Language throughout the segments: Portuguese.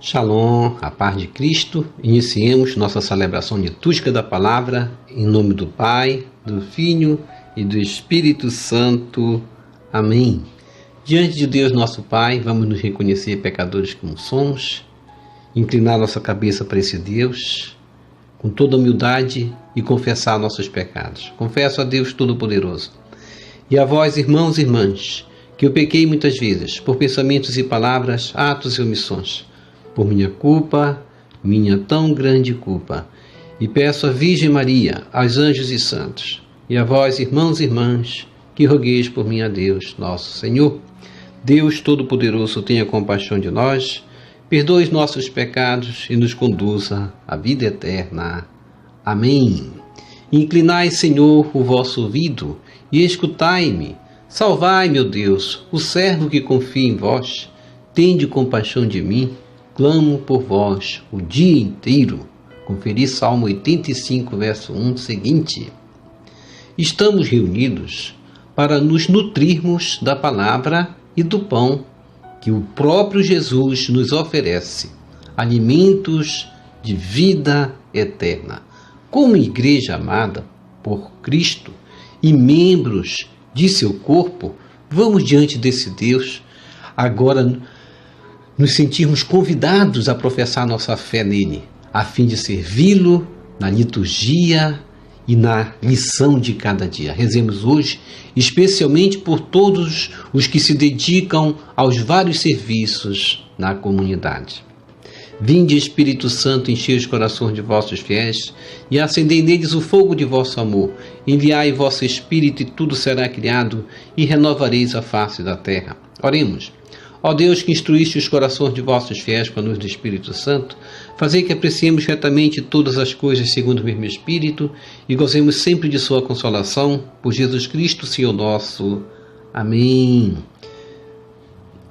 Shalom, a paz de Cristo. Iniciemos nossa celebração litúrgica da palavra em nome do Pai, do Filho e do Espírito Santo. Amém. Diante de Deus nosso Pai, vamos nos reconhecer pecadores como somos, inclinar nossa cabeça para esse Deus com toda humildade e confessar nossos pecados. Confesso a Deus Todo-Poderoso e a vós, irmãos e irmãs, que eu pequei muitas vezes por pensamentos e palavras, atos e omissões, por minha culpa, minha tão grande culpa. E peço à Virgem Maria, aos anjos e santos, e a vós, irmãos e irmãs, que rogueis por mim a Deus, nosso Senhor. Deus Todo-Poderoso, tenha compaixão de nós, perdoe os nossos pecados e nos conduza à vida eterna. Amém. Inclinai, Senhor, o vosso ouvido e escutai-me. Salvai, meu Deus, o servo que confia em vós. Tende compaixão de mim. Clamo por vós o dia inteiro. Conferi Salmo 85, verso 1 seguinte. Estamos reunidos para nos nutrirmos da palavra e do pão que o próprio Jesus nos oferece, alimentos de vida eterna. Como igreja amada por Cristo e membros de seu corpo, vamos diante desse Deus agora nos sentirmos convidados a professar nossa fé nele, a fim de servi-lo na liturgia e na lição de cada dia. Rezemos hoje, especialmente por todos os que se dedicam aos vários serviços na comunidade. Vinde, Espírito Santo, enchei os corações de vossos fiéis e acendei neles o fogo de vosso amor. Enviai vosso Espírito e tudo será criado e renovareis a face da terra. Oremos. Ó Deus, que instruíste os corações de vossos fiéis com a luz do Espírito Santo, fazei que apreciemos retamente todas as coisas segundo o mesmo Espírito e gozemos sempre de sua consolação, por Jesus Cristo, Senhor nosso. Amém.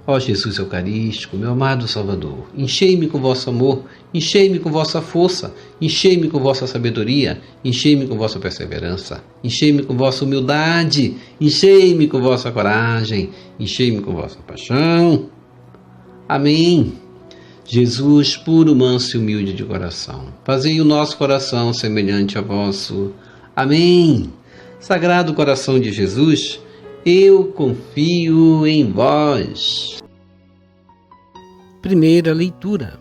Ó Jesus Eucarístico, meu amado Salvador, enchei-me com vosso amor, enchei-me com vossa força, enchei-me com vossa sabedoria, enchei-me com vossa perseverança, enchei-me com vossa humildade, enchei-me com vossa coragem, enchei-me com vossa paixão. Amém. Jesus, puro, manso e humilde de coração, fazei o nosso coração semelhante a vosso. Amém. Sagrado coração de Jesus, eu confio em vós. Primeira leitura.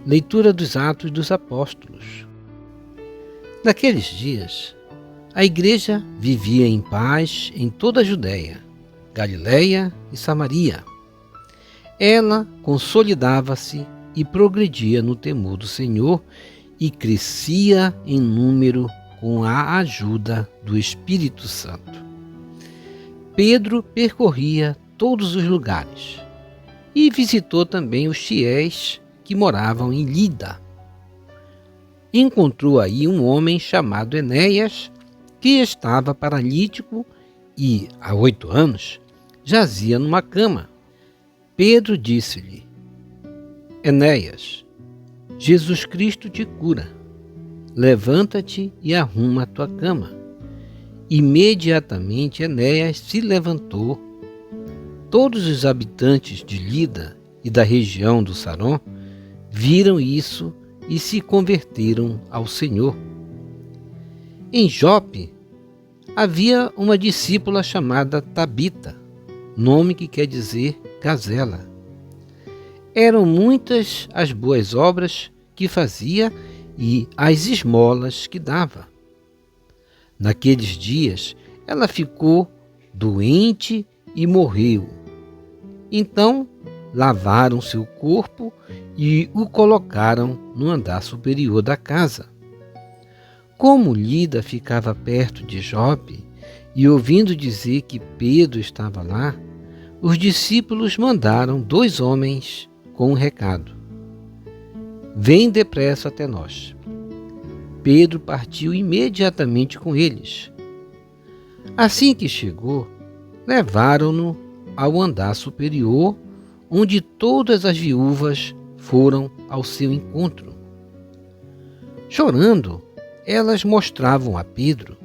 Leitura dos Atos dos Apóstolos. Naqueles dias, a igreja vivia em paz em toda a Judéia, Galiléia e Samaria. Ela consolidava-se e progredia no temor do Senhor e crescia em número com a ajuda do Espírito Santo. Pedro percorria todos os lugares e visitou também os fiéis que moravam em Lida. Encontrou aí um homem chamado Enéas, que estava paralítico e, há 8 anos, jazia numa cama. Pedro disse-lhe: Enéas, Jesus Cristo te cura. Levanta-te e arruma a tua cama. Imediatamente Enéas se levantou. Todos os habitantes de Lida e da região do Sarón viram isso e se converteram ao Senhor. Em Jope havia uma discípula chamada Tabita, nome que quer dizer gazela. Eram muitas as boas obras que fazia e as esmolas que dava. Naqueles dias, ela ficou doente e morreu. Então, lavaram seu corpo e o colocaram no andar superior da casa. Como Lida ficava perto de Jope, e ouvindo dizer que Pedro estava lá, os discípulos mandaram 2 homens com um recado: Vem depressa até nós. Pedro partiu imediatamente com eles. Assim que chegou, levaram-no ao andar superior, onde todas as viúvas foram ao seu encontro. Chorando, elas mostravam a Pedro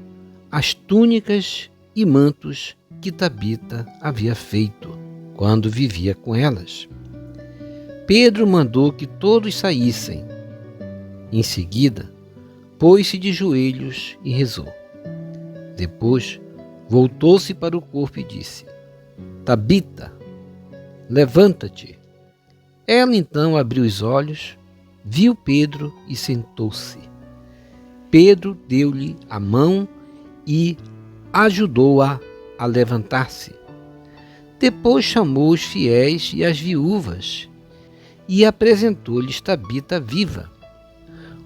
as túnicas e mantos que Tabita havia feito quando vivia com elas. Pedro mandou que todos saíssem. Em seguida, pôs-se de joelhos e rezou. Depois, voltou-se para o corpo e disse: Tabita, levanta-te. Ela então abriu os olhos, viu Pedro e sentou-se. Pedro deu-lhe a mão e ajudou-a a levantar-se. Depois chamou os fiéis e as viúvas e apresentou-lhes Tabita viva.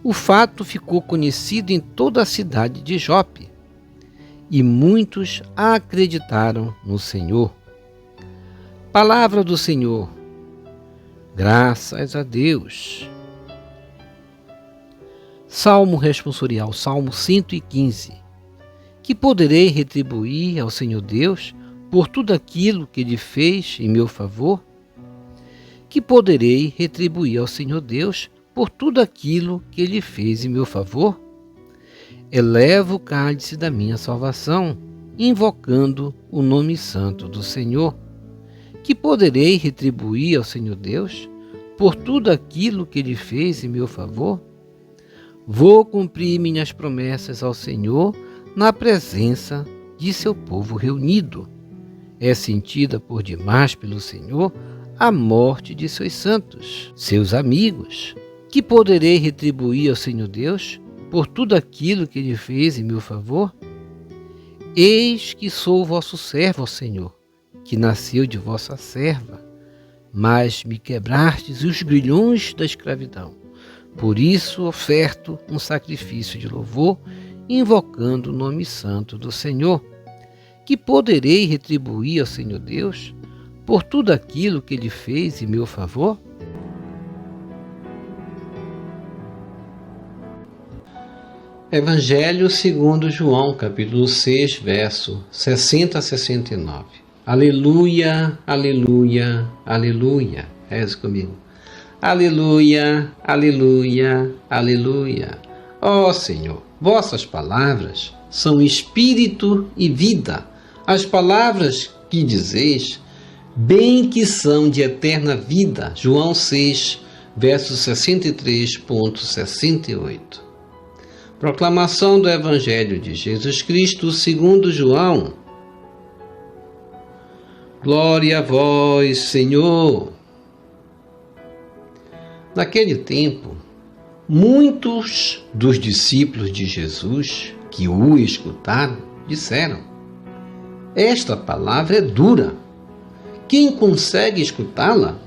O fato ficou conhecido em toda a cidade de Jope e muitos acreditaram no Senhor. Palavra do Senhor. Graças a Deus. Salmo responsorial, Salmo 115. Que poderei retribuir ao Senhor Deus por tudo aquilo que Ele fez em meu favor? Que poderei retribuir ao Senhor Deus por tudo aquilo que Ele fez em meu favor? Elevo o cálice da minha salvação, invocando o nome santo do Senhor. Que poderei retribuir ao Senhor Deus por tudo aquilo que Ele fez em meu favor? Vou cumprir minhas promessas ao Senhor na presença de seu povo reunido. É sentida por demais pelo Senhor a morte de seus santos, seus amigos. Que poderei retribuir ao Senhor Deus por tudo aquilo que Ele fez em meu favor? Eis que sou vosso servo, ó Senhor, que nasceu de vossa serva, mas me quebrastes os grilhões da escravidão. Por isso oferto um sacrifício de louvor, invocando o nome santo do Senhor. Que poderei retribuir ao Senhor Deus por tudo aquilo que Ele fez em meu favor? Evangelho segundo João, capítulo 6, verso 60 a 69. Aleluia, aleluia, aleluia. Reze comigo. Aleluia, aleluia, aleluia. Ó Senhor, vossas palavras são espírito e vida. As palavras que dizeis, bem que são de eterna vida. João 6, verso 63.68. Proclamação do Evangelho de Jesus Cristo segundo João. Glória a vós, Senhor. Naquele tempo, muitos dos discípulos de Jesus que o escutaram disseram: Esta palavra é dura. Quem consegue escutá-la?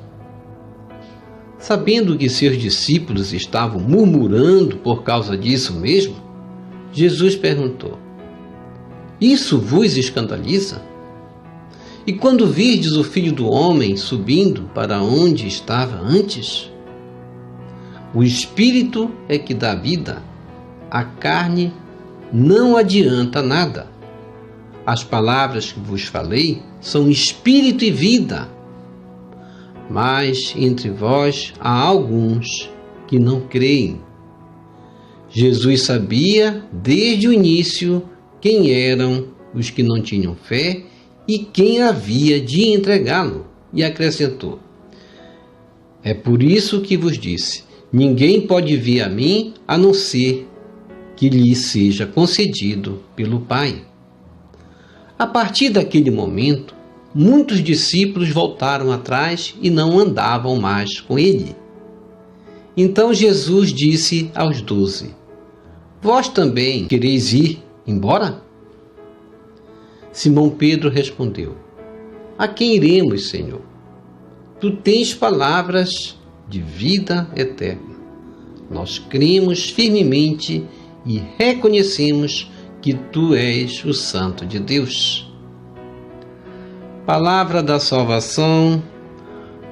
Sabendo que seus discípulos estavam murmurando por causa disso mesmo, Jesus perguntou: Isso vos escandaliza? E quando virdes o Filho do Homem subindo para onde estava antes? O Espírito é que dá vida, a carne não adianta nada. As palavras que vos falei são espírito e vida. Mas entre vós há alguns que não creem. Jesus sabia desde o início quem eram os que não tinham fé e quem havia de entregá-lo, e acrescentou: É por isso que vos disse: ninguém pode vir a mim a não ser que lhe seja concedido pelo Pai. A partir daquele momento, muitos discípulos voltaram atrás e não andavam mais com ele. Então Jesus disse aos 12: Vós também quereis ir embora? Simão Pedro respondeu: A quem iremos, Senhor? Tu tens palavras de vida eterna. Nós cremos firmemente e reconhecemos que Tu és o Santo de Deus. Palavra da salvação,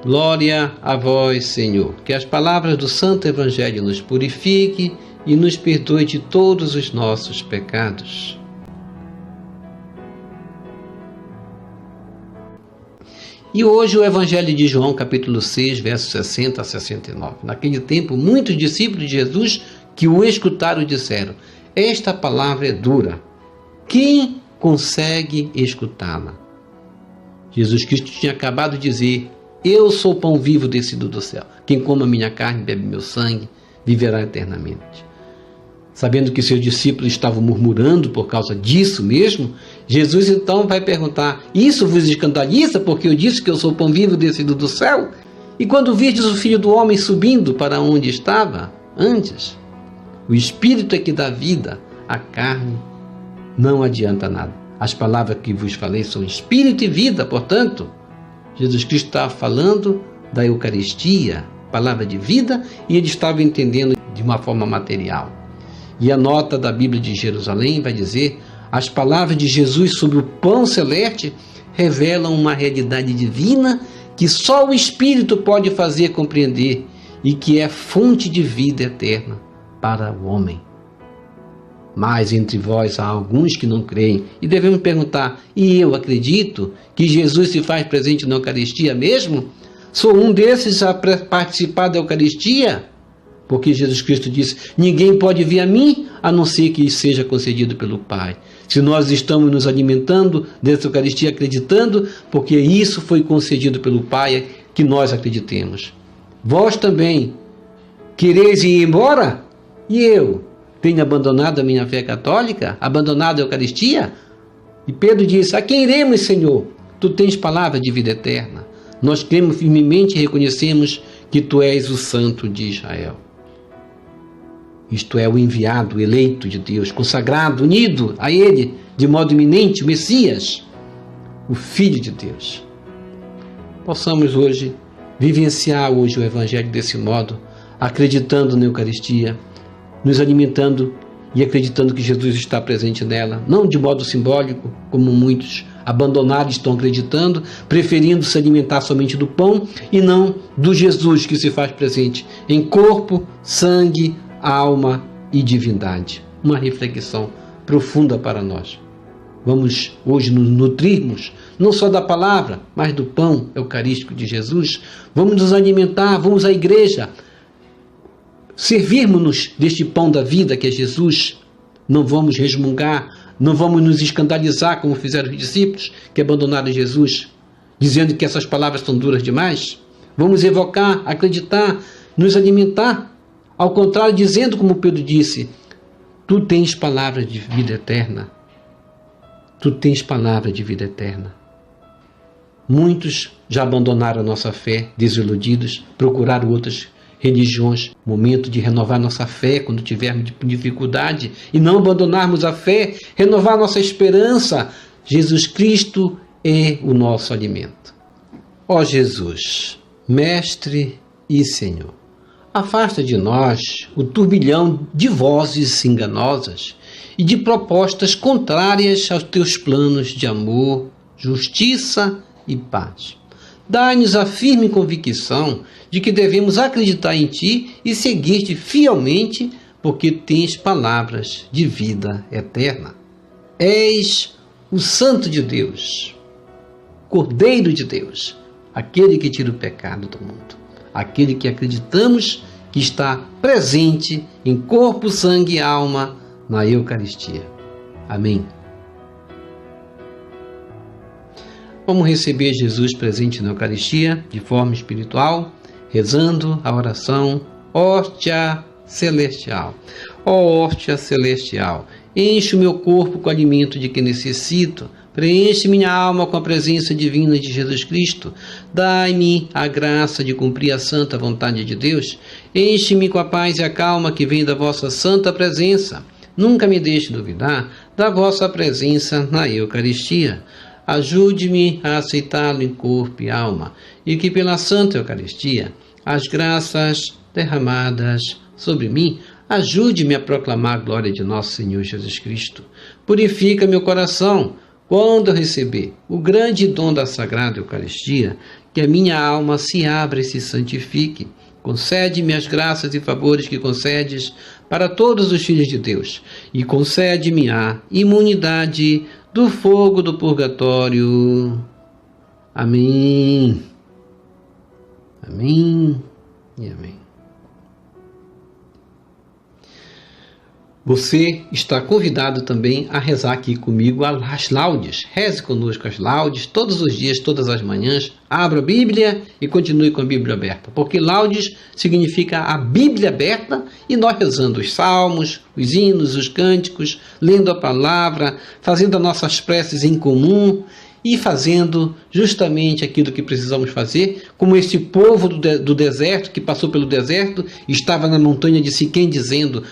glória a vós, Senhor. Que as palavras do Santo Evangelho nos purifique e nos perdoe de todos os nossos pecados. E hoje o Evangelho de João, capítulo 6, versos 60 a 69. Naquele tempo, muitos discípulos de Jesus que o escutaram disseram: Esta palavra é dura. Quem consegue escutá-la? Jesus Cristo tinha acabado de dizer Eu sou o pão vivo descido do céu. Quem come a minha carne e bebe meu sangue, viverá eternamente. Sabendo que seus discípulos estavam murmurando por causa disso mesmo, Jesus então vai perguntar: isso vos escandaliza porque eu disse que eu sou o pão vivo descido do céu? E quando virdes o Filho do Homem subindo para onde estava antes? O Espírito é que dá vida, a carne não adianta nada. As palavras que vos falei são Espírito e vida, portanto, Jesus Cristo estava falando da Eucaristia, palavra de vida, e ele estava entendendo de uma forma material. E a nota da Bíblia de Jerusalém vai dizer: as palavras de Jesus sobre o pão celeste revelam uma realidade divina que só o Espírito pode fazer compreender e que é fonte de vida eterna para o homem. Mas entre vós há alguns que não creem, e devemos perguntar: e eu acredito que Jesus se faz presente na Eucaristia mesmo? Sou um desses a participar da Eucaristia? Porque Jesus Cristo disse: ninguém pode vir a mim a não ser que seja concedido pelo Pai. Se nós estamos nos alimentando dessa Eucaristia acreditando, porque isso foi concedido pelo Pai, que nós acreditemos. Vós também quereis ir embora? E eu tenho abandonado a minha fé católica? Abandonado a Eucaristia? E Pedro disse: a quem iremos, Senhor? Tu tens palavra de vida eterna. Nós cremos firmemente e reconhecemos que Tu és o Santo de Israel. Isto é, o enviado, o eleito de Deus, consagrado, unido a Ele de modo iminente, o Messias, o Filho de Deus. Possamos hoje vivenciar o Evangelho desse modo, acreditando na Eucaristia, nos alimentando e acreditando que Jesus está presente nela, não de modo simbólico, como muitos abandonados estão acreditando, preferindo se alimentar somente do pão e não do Jesus que se faz presente em corpo, sangue, alma e divindade. Uma reflexão profunda para nós. Vamos hoje nos nutrirmos não só da palavra, mas do pão eucarístico de Jesus. Vamos nos alimentar, vamos à igreja, servirmos-nos deste pão da vida que é Jesus. Não vamos resmungar, não vamos nos escandalizar como fizeram os discípulos que abandonaram Jesus, dizendo que essas palavras são duras demais. Vamos evocar, acreditar, nos alimentar. Ao contrário, dizendo como Pedro disse: Tu tens palavra de vida eterna. Tu tens palavra de vida eterna. Muitos já abandonaram a nossa fé, desiludidos, procuraram outras religiões. Momento de renovar nossa fé quando tivermos dificuldade e não abandonarmos a fé, renovar nossa esperança. Jesus Cristo é o nosso alimento. Ó Jesus, Mestre e Senhor, afasta de nós o turbilhão de vozes enganosas e de propostas contrárias aos teus planos de amor, justiça e paz. Dá-nos a firme convicção de que devemos acreditar em Ti e seguir-te fielmente, porque tens palavras de vida eterna. És o Santo de Deus, Cordeiro de Deus, aquele que tira o pecado do mundo. Aquele que acreditamos que está presente em corpo, sangue e alma na Eucaristia. Amém. Vamos receber Jesus presente na Eucaristia de forma espiritual, rezando a oração Hóstia Celestial. Ó hóstia celestial, enche o meu corpo com o alimento de que necessito. Preenche minha alma com a presença divina de Jesus Cristo. Dai-me a graça de cumprir a santa vontade de Deus. Enche-me com a paz e a calma que vem da vossa santa presença. Nunca me deixe duvidar da vossa presença na Eucaristia. Ajude-me a aceitá-lo em corpo e alma, e que pela santa Eucaristia, as graças derramadas sobre mim, ajude-me a proclamar a glória de nosso Senhor Jesus Cristo. Purifica meu coração, quando eu receber o grande dom da Sagrada Eucaristia, que a minha alma se abra e se santifique. Concede-me as graças e favores que concedes para todos os filhos de Deus, e concede-me a imunidade do fogo do purgatório. Amém. Amém e amém. Você está convidado também a rezar aqui comigo as laudes. Reze conosco as laudes todos os dias, todas as manhãs. Abra a Bíblia e continue com a Bíblia aberta, porque laudes significa a Bíblia aberta e nós rezando os salmos, os hinos, os cânticos, lendo a palavra, fazendo as nossas preces em comum e fazendo justamente aquilo que precisamos fazer, como esse povo do deserto, que passou pelo deserto, estava na montanha de Siquém dizendo: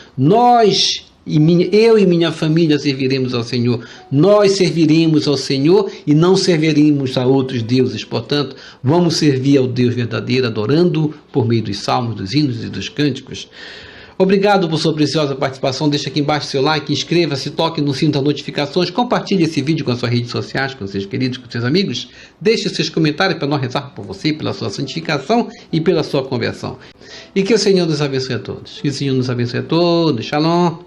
eu e minha família serviremos ao Senhor. Nós serviremos ao Senhor e não serviremos a outros deuses. Portanto, vamos servir ao Deus verdadeiro, adorando por meio dos salmos, dos hinos e dos cânticos. Obrigado por sua preciosa participação. Deixa aqui embaixo seu like, inscreva-se, toque no sino das notificações, compartilhe esse vídeo com as suas redes sociais, com seus queridos, com seus amigos. Deixe seus comentários para nós rezar por você, pela sua santificação e pela sua conversão. E que o Senhor nos abençoe a todos. Que o Senhor nos abençoe a todos. Shalom.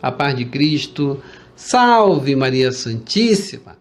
A paz de Cristo. Salve Maria Santíssima.